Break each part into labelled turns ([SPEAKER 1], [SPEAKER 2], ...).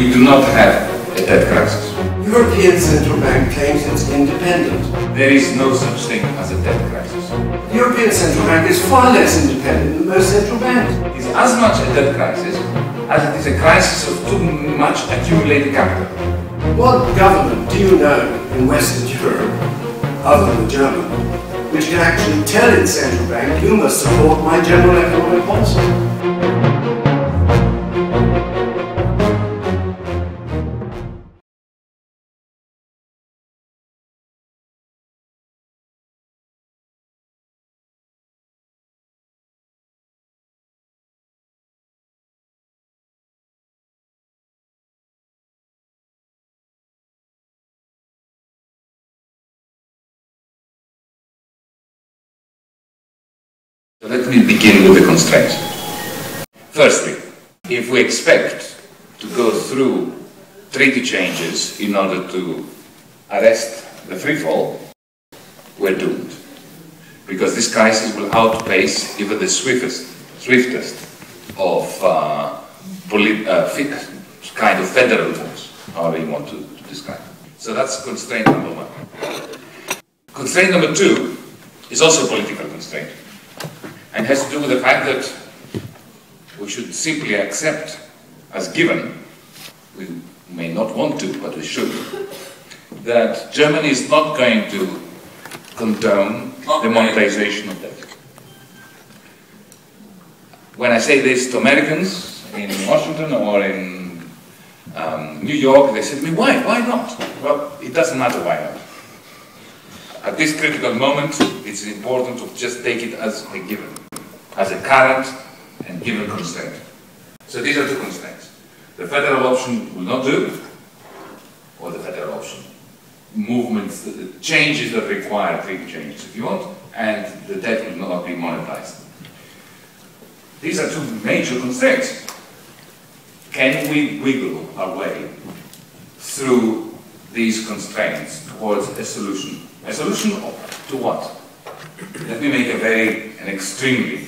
[SPEAKER 1] We do not have a debt crisis.
[SPEAKER 2] European Central Bank claims it's independent.
[SPEAKER 1] There is no such thing as a debt crisis.
[SPEAKER 2] The European Central Bank is far less independent than most central banks.
[SPEAKER 1] It is as much a debt crisis as it is a crisis of too much accumulated capital.
[SPEAKER 2] What government do you know in Western Europe, other than Germany, which can actually tell its central bank, you must support my general economic policy?
[SPEAKER 1] So let me begin with the constraints. Firstly, if we expect to go through treaty changes in order to arrest the freefall, we're doomed. Because this crisis will outpace even the swiftest of kind of federal moves, however you want to describe it. So that's constraint number one. Constraint number two is also a political constraint, and has to do with the fact that we should simply accept as given, we may not want to, but we should, that Germany is not going to condone the monetization of debt. When I say this to Americans in Washington or in New York, they say to me, why? Why not? Well, it doesn't matter why not. At this critical moment, it's important to just take it as a given, as a current and given constraint. So these are two constraints. The federal option will not do, or the federal option movements, the changes that require treaty changes if you want, and the debt will not be monetized. These are two major constraints. Can we wiggle our way through these constraints towards a solution? A solution to what? Let me make an extremely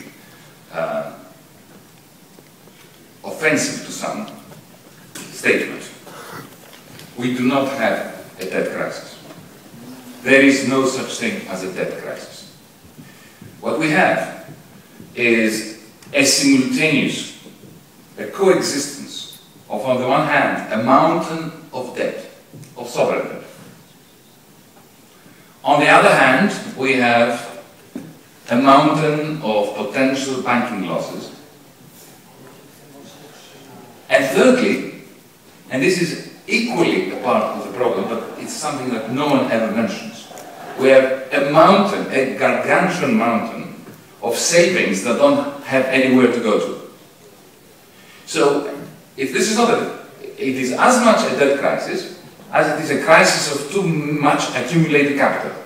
[SPEAKER 1] offensive to some statement. We do not have a debt crisis. There is no such thing as a debt crisis. What we have is a simultaneous, a coexistence of, on the one hand, a mountain of debt, of sovereign debt. On the other hand, we have a mountain of potential banking losses. And thirdly, and this is equally a part of the problem, but it's something that no one ever mentions, we have a mountain, a gargantuan mountain of savings that don't have anywhere to go to. So, if this is not it is as much a debt crisis as it is a crisis of too much accumulated capital.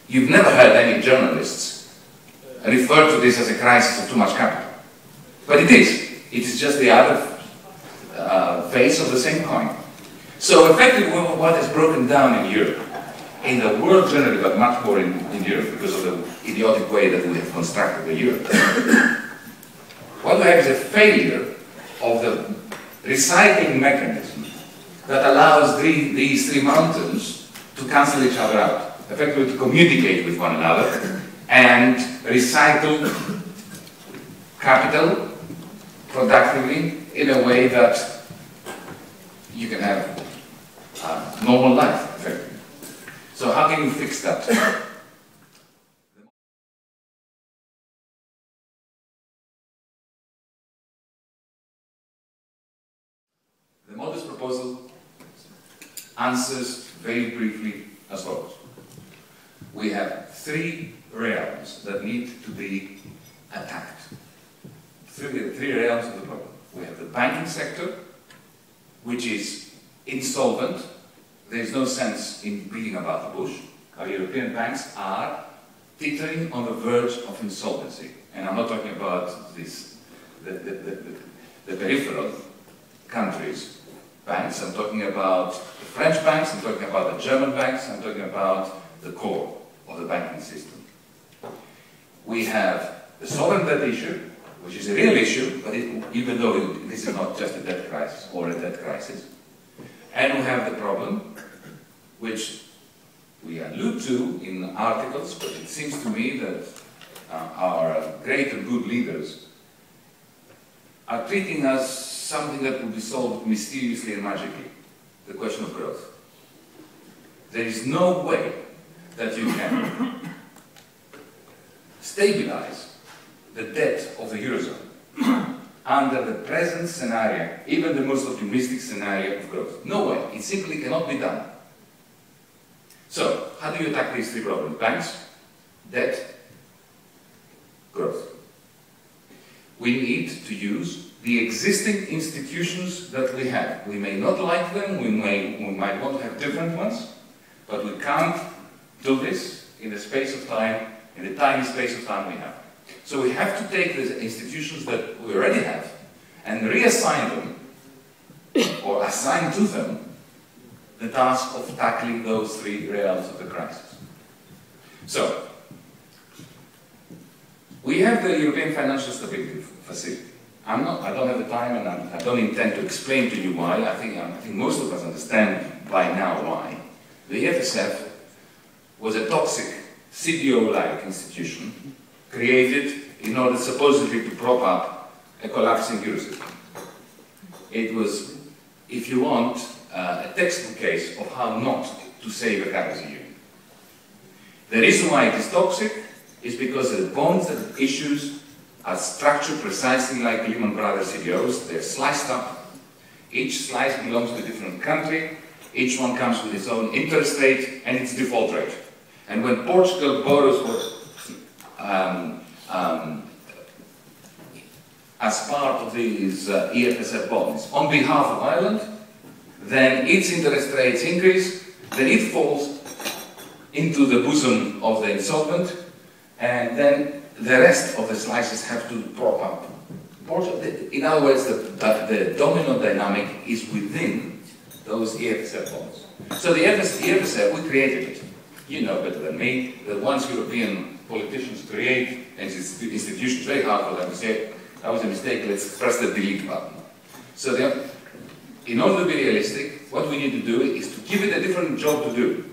[SPEAKER 1] You've never heard any journalists refer to this as a crisis of too much capital. But it is. It is just the other face of the same coin. So effectively what is broken down in Europe, in the world generally, but much more in Europe because of the idiotic way that we have constructed the euro, what we have is a failure of the recycling mechanism that allows these three mountains to cancel each other out, effectively to communicate with one another and recycle capital productively in a way that you can have a normal life, effectively. So how can you fix that? The modest proposal answers very briefly as follows. We have three realms that need to be attacked. Three realms of the problem. We have the banking sector, which is insolvent. There is no sense in beating about the bush. Our European banks are teetering on the verge of insolvency. And I'm not talking about this, the peripheral countries' banks. I'm talking about the French banks, I'm talking about the German banks, I'm talking about the core of the banking system. We have the sovereign debt issue, which is a real issue, but even though this is not just a debt crisis or a debt crisis. And we have the problem, which we allude to in articles, but it seems to me that our great and good leaders are treating us something that will be solved mysteriously and magically, the question of growth. There is no way that you can stabilize the debt of the Eurozone under the present scenario, even the most optimistic scenario of growth. No way. It simply cannot be done. So, how do you attack these three problems? Banks, debt, growth. We need to use the existing institutions that we have. We may not like them, we might want to have different ones, but we can't do this in the space of time, in the tiny space of time we have. So we have to take the institutions that we already have and reassign them, or assign to them, the task of tackling those three realms of the crisis. So, we have the European Financial Stability Facility. I don't have the time, and I don't intend to explain to you why. I think most of us understand by now why. The EFSF was a toxic, CDO-like institution created in order supposedly to prop up a collapsing Eurosystem. It was, if you want, a textbook case of how not to save a currency union. The reason why it is toxic is because the bonds that it issues are structured precisely like Lehman Brothers CDOs. They're sliced up. Each slice belongs to a different country. Each one comes with its own interest rate and its default rate. And when Portugal borrows as part of these EFSF bonds on behalf of Ireland, then its interest rates increase, then it falls into the bosom of the insolvent, and then the rest of the slices have to prop up. In other words, the domino dynamic is within those EFSF bonds. So the EFSF, we created it. You know better than me that once European politicians create institutions, very hard for them to say, that was a mistake, let's press the delete button. So in order to be realistic, what we need to do is to give it a different job to do,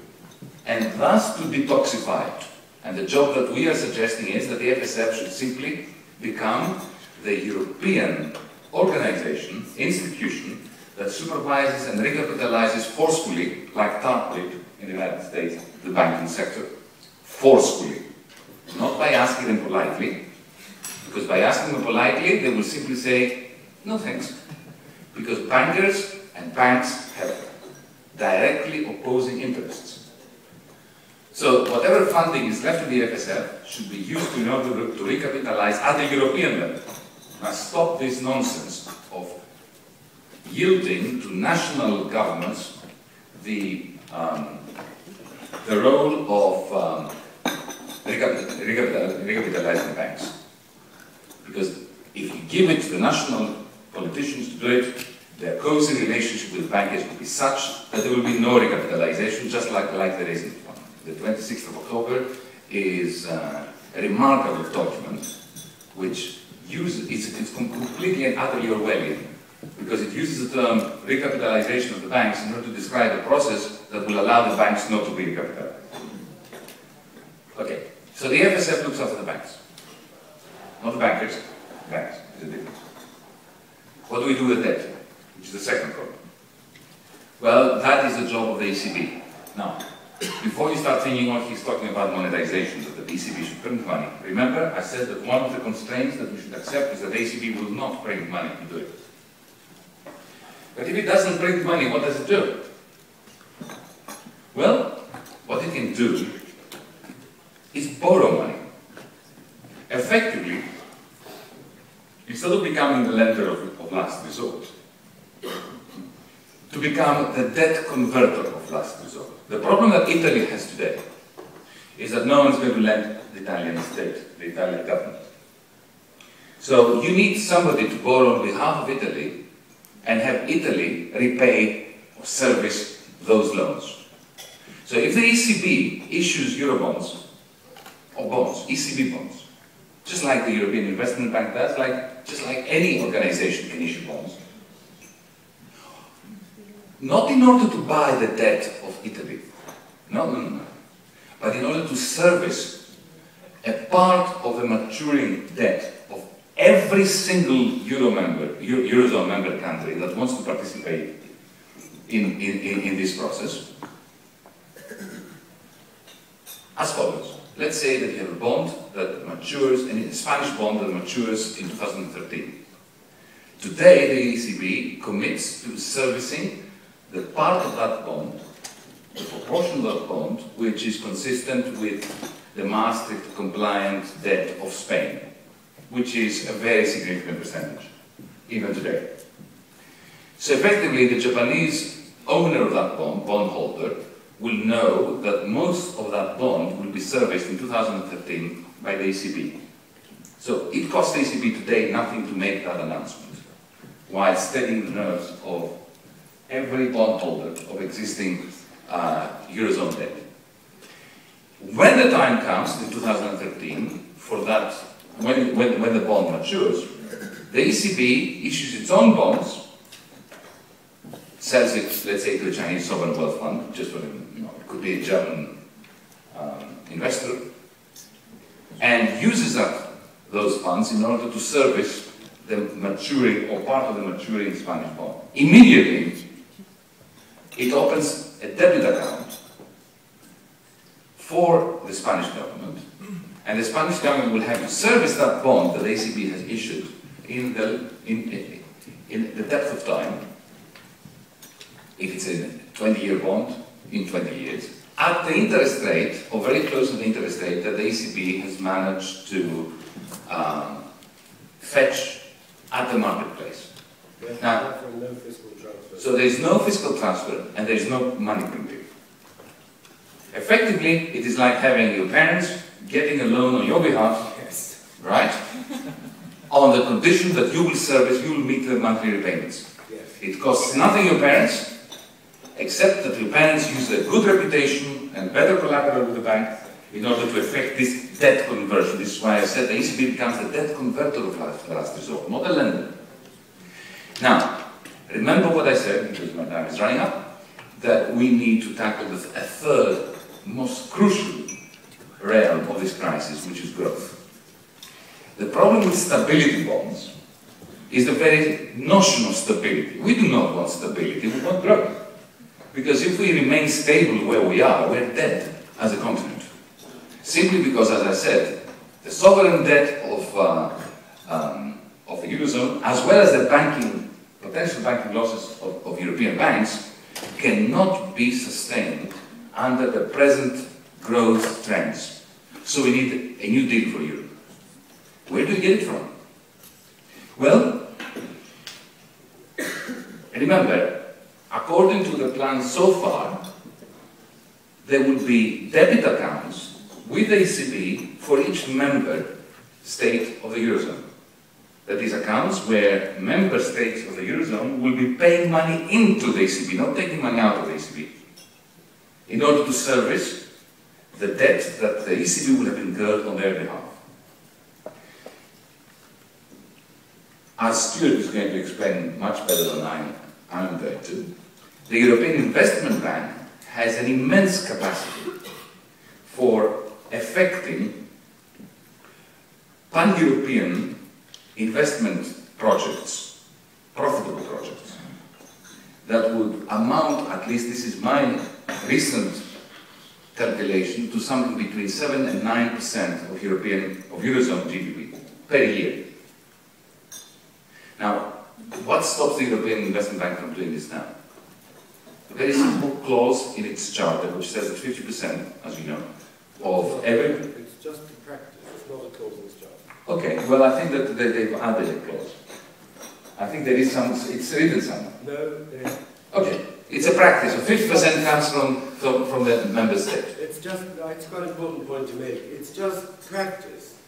[SPEAKER 1] and thus to detoxify it. And the job that we are suggesting is that the FSF should simply become the European organization, institution, that supervises and recapitalizes forcefully, like TARP in the United States, the banking sector. Forcefully. Not by asking them politely, because by asking them politely, they will simply say, no thanks. Because bankers and banks have directly opposing interests. So whatever funding is left to the FSF should be used in order to recapitalize at the European level. Must stop this nonsense of yielding to national governments the role of recapitalizing banks. Because if you give it to the national politicians to do it, their cozy relationship with bankers will be such that there will be no recapitalization, just like there isn't one. The 26th of October is a remarkable document which it's completely and utterly Orwellian, because it uses the term recapitalization of the banks in order to describe a process that will allow the banks not to be recapitalized. Okay, so the FSF looks after the banks, not the bankers. Banks is a difference. What do we do with debt, which is the second problem? Well, that is the job of the ECB. Now, before you start thinking, oh, he's talking about monetization, that the ECB should print money. Remember, I said that one of the constraints that we should accept is that the ECB will not print money to do it. But if it doesn't print money, what does it do? Well, what it can do is borrow money. Effectively, instead of becoming the lender of last resort, to become the debt converter of last resort. The problem that Italy has today is that no one is going to lend the Italian state, the Italian government. So you need somebody to borrow on behalf of Italy and have Italy repay or service those loans. So if the ECB issues Eurobonds, or bonds, ECB bonds, just like the European Investment Bank does, like just like any organization can issue bonds, not in order to buy the debt of Italy, no, but in order to service a part of the maturing debt of every single Eurozone member country that wants to participate in this process, as follows. Let's say that you have a bond that matures, a Spanish bond that matures in 2013. Today, the ECB commits to servicing the part of that bond, the proportion of that bond, which is consistent with the Maastricht compliant debt of Spain, which is a very significant percentage, even today. So effectively, the Japanese owner of that bond, bondholder, will know that most of that bond will be serviced in 2013 by the ECB. So it costs the ECB today nothing to make that announcement, while steadying the nerves of every bondholder of existing Eurozone debt. When the time comes in 2013 for that, when the bond matures, the ECB issues its own bonds, sells it, let's say, to a Chinese sovereign wealth fund, just for, it could be a German investor, and uses up those funds in order to service the maturing or part of the maturing Spanish bond. Immediately, it opens a debit account for the Spanish government, and the Spanish government will have to service that bond that the ECB has issued in the depth of time. If it's a 20-year bond, in 20 years, at the interest rate, or very close to the interest rate that the ECB has managed to fetch at the marketplace. Now,
[SPEAKER 2] no fiscal transfer.
[SPEAKER 1] So there is no fiscal transfer and there is no money printing. Effectively, it is like having your parents getting a loan on your behalf,
[SPEAKER 2] Yes.
[SPEAKER 1] right? On the condition that you will service, you will meet the monthly repayments.
[SPEAKER 2] Yes.
[SPEAKER 1] It costs nothing your parents, except that your parents use a good reputation and better collateral with the bank in order to effect this debt conversion. This is why I said the ECB becomes the debt converter of last resort, not a lender. Now, remember what I said, because my time is running up, that we need to tackle a third, most crucial realm of this crisis, which is growth. The problem with stability bonds is the very notion of stability. We do not want stability, we want growth. Because if we remain stable where we are, we're dead as a continent. Simply because, as I said, the sovereign debt of the Eurozone, as well as the potential banking losses of European banks, cannot be sustained under the present growth trends. So we need a new deal for Europe. Where do we get it from? Well, remember, according to the plan so far, there will be debit accounts with the ECB for each member state of the Eurozone. That is, accounts where member states of the Eurozone will be paying money into the ECB, not taking money out of the ECB, in order to service the debt that the ECB will have incurred on their behalf. As Stuart is going to explain much better than I'm going to, the European Investment Bank has an immense capacity for effecting pan-European investment projects, profitable projects, that would amount, at least this is my recent calculation, to something between 7 and 9% of Eurozone GDP per year. Now, what stops the European Investment Bank from doing this now? A very simple clause in its charter which says that 50%, as you know, of every...
[SPEAKER 2] It's just a practice, it's not a clause in its charter.
[SPEAKER 1] Okay, well I think that they've added a clause. I think there is some, it's written somewhere.
[SPEAKER 2] No,
[SPEAKER 1] okay, it's a practice, so 50% comes from the member state.
[SPEAKER 2] it's just, it's quite an important point to make. It's just practice.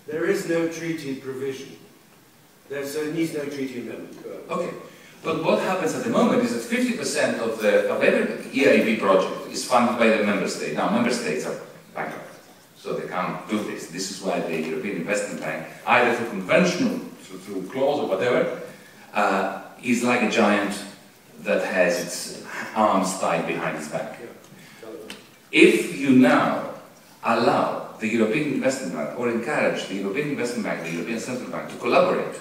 [SPEAKER 2] There is no treaty provision. So it needs no treaty amendment.
[SPEAKER 1] Okay, but what happens at the moment is that 50% of every EIB project is funded by the member state. Now, member states are bankrupt, So they can't do this. This is why the European Investment Bank, either through conventional, through clause or whatever, is like a giant that has its arms tied behind its back. If you now allow the European Investment Bank, or encourage the European Investment Bank, the European Central Bank to collaborate,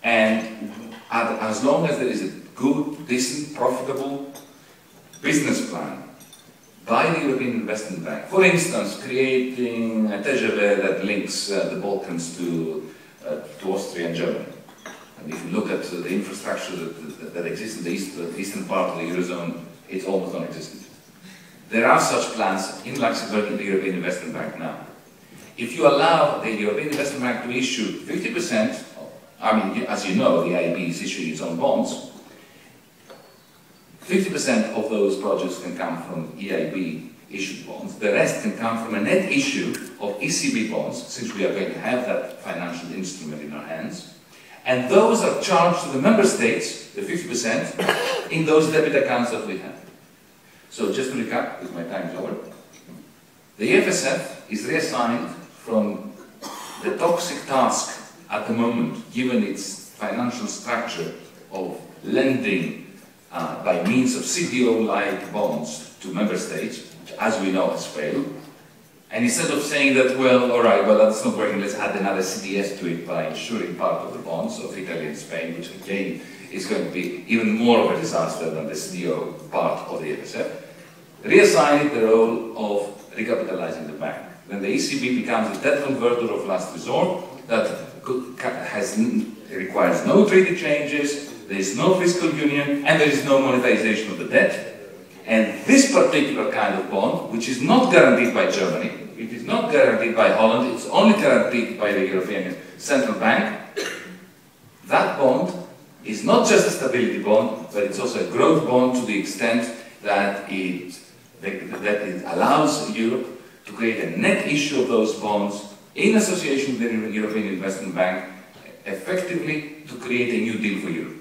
[SPEAKER 1] and as long as there is a good, decent, profitable business plan by the European Investment Bank, for instance, creating a TGV that links the Balkans to Austria and Germany. And if you look at the infrastructure that exists in the eastern part of the Eurozone, it's almost non-existent. There are such plans in Luxembourg in the European Investment Bank now. If you allow the European Investment Bank to issue 50%, I mean, as you know, the EIB is issuing its own bonds, 50% of those projects can come from EIB issued bonds. The rest can come from a net issue of ECB bonds, since we are going to have that financial instrument in our hands. And those are charged to the member states, the 50%, in those debit accounts that we have. So just to recap, because my time is over, the EFSF is reassigned from the toxic task at the moment, given its financial structure of lending by means of CDO-like bonds to member states, which, as we know, has failed. And instead of saying that, well, all right, well, that's not working, let's add another CDS to it by insuring part of the bonds of Italy and Spain, which again is going to be even more of a disaster than the CDO part of the EFSF, reassigning the role of recapitalizing the bank. Then the ECB becomes a debt converter of last resort that requires no treaty changes, there is no fiscal union, and there is no monetization of the debt. And this particular kind of bond, which is not guaranteed by Germany, it is not guaranteed by Holland, it's only guaranteed by the European Central Bank, that bond is not just a stability bond, but it's also a growth bond to the extent that it allows Europe to create a net issue of those bonds in association with the European Investment Bank, effectively to create a new deal for Europe.